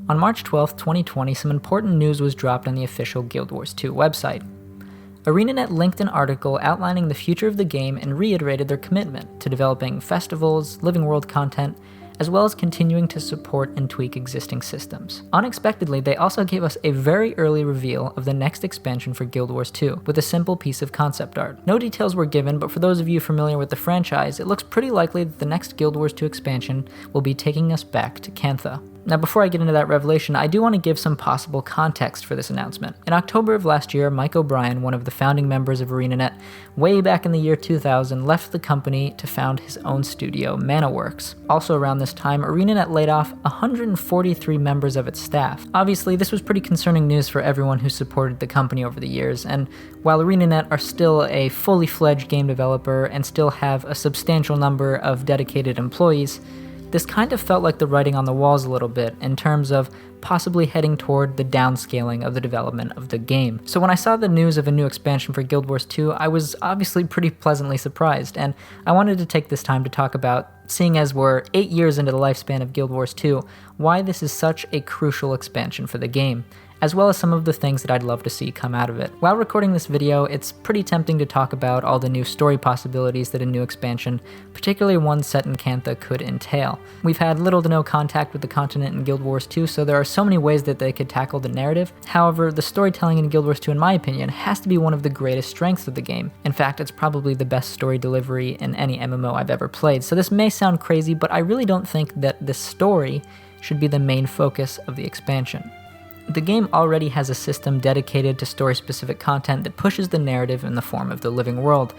On March 12, 2020, some important news was dropped on the official Guild Wars 2 website. Arenanet linked an article outlining the future of the game and reiterated their commitment to developing festivals, living world content, as well as continuing to support and tweak existing systems. Unexpectedly, they also gave us a very early reveal of the next expansion for Guild Wars 2, with a simple piece of concept art. No details were given, but for those of you familiar with the franchise, it looks pretty likely that the next Guild Wars 2 expansion will be taking us back to Cantha. Now, before I get into that revelation, I do want to give some possible context for this announcement. In October of last year, Mike O'Brien, one of the founding members of Arenanet, way back in the year 2000, left the company to found his own studio, ManaWorks. Also around this time, Arenanet laid off 143 members of its staff. Obviously, this was pretty concerning news for everyone who supported the company over the years, and while Arenanet are still a fully fledged game developer and still have a substantial number of dedicated employees, this kind of felt like the writing on the walls a little bit in terms of possibly heading toward the downscaling of the development of the game. So when I saw the news of a new expansion for Guild Wars 2, I was obviously pretty pleasantly surprised, and I wanted to take this time to talk about, seeing as we're 8 years into the lifespan of Guild Wars 2, why this is such a crucial expansion for the game, as well as some of the things that I'd love to see come out of it. While recording this video, it's pretty tempting to talk about all the new story possibilities that a new expansion, particularly one set in Cantha, could entail. We've had little to no contact with the continent in Guild Wars 2, so there are so many ways that they could tackle the narrative. However, the storytelling in Guild Wars 2, in my opinion, has to be one of the greatest strengths of the game. In fact, it's probably the best story delivery in any MMO I've ever played, so this may sound crazy, but I really don't think that the story should be the main focus of the expansion. The game already has a system dedicated to story-specific content that pushes the narrative in the form of the living world.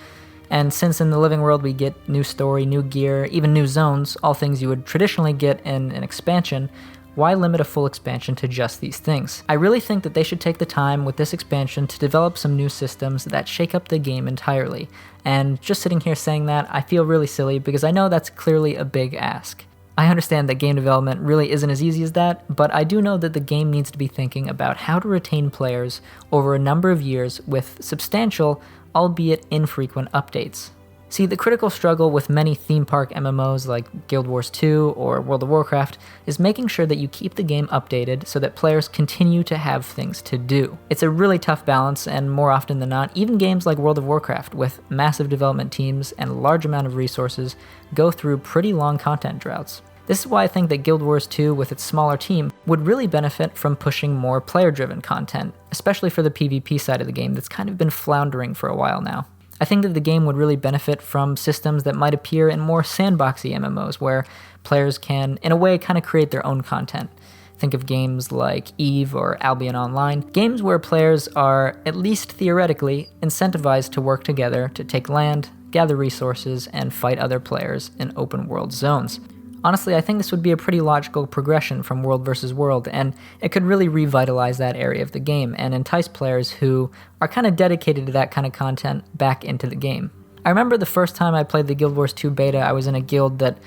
And since in the living world we get new story, new gear, even new zones, all things you would traditionally get in an expansion, why limit a full expansion to just these things? I really think that they should take the time with this expansion to develop some new systems that shake up the game entirely. And just sitting here saying that, I feel really silly because I know that's clearly a big ask. I understand that game development really isn't as easy as that, but I do know that the game needs to be thinking about how to retain players over a number of years with substantial, albeit infrequent, updates. See, the critical struggle with many theme park MMOs like Guild Wars 2 or World of Warcraft is making sure that you keep the game updated so that players continue to have things to do. It's a really tough balance, and more often than not, even games like World of Warcraft with massive development teams and a large amount of resources go through pretty long content droughts. This is why I think that Guild Wars 2, with its smaller team, would really benefit from pushing more player-driven content, especially for the PvP side of the game that's kind of been floundering for a while now. I think that the game would really benefit from systems that might appear in more sandboxy MMOs, where players can, in a way, kind of create their own content. Think of games like EVE or Albion Online, games where players are, at least theoretically, incentivized to work together to take land, gather resources, and fight other players in open-world zones. Honestly, I think this would be a pretty logical progression from world versus world, and it could really revitalize that area of the game and entice players who are kind of dedicated to that kind of content back into the game. I remember the first time I played the Guild Wars 2 beta, I was in a guild that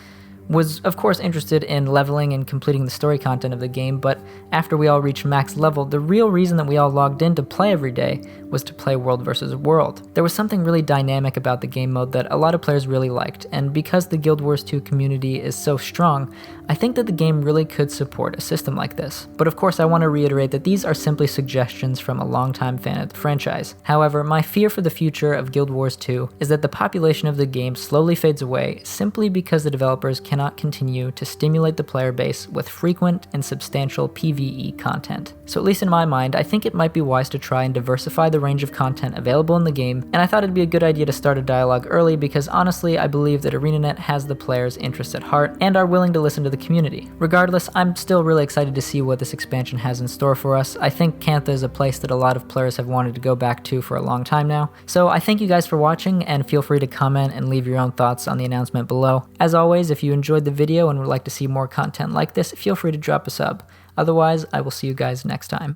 was of course interested in leveling and completing the story content of the game, but after we all reached max level, the real reason that we all logged in to play every day was to play world versus world. There was something really dynamic about the game mode that a lot of players really liked, and because the Guild Wars 2 community is so strong, I think that the game really could support a system like this. But of course I want to reiterate that these are simply suggestions from a longtime fan of the franchise. However, my fear for the future of Guild Wars 2 is that the population of the game slowly fades away simply because the developers cannot continue to stimulate the player base with frequent and substantial PvE content. So at least in my mind, I think it might be wise to try and diversify the range of content available in the game, and I thought it'd be a good idea to start a dialogue early because honestly I believe that Arenanet has the players' interests at heart and are willing to listen to the community. Regardless, I'm still really excited to see what this expansion has in store for us. I think Cantha is a place that a lot of players have wanted to go back to for a long time now. So I thank you guys for watching, and feel free to comment and leave your own thoughts on the announcement below. As always, if you enjoyed the video and would like to see more content like this, feel free to drop a sub. Otherwise, I will see you guys next time.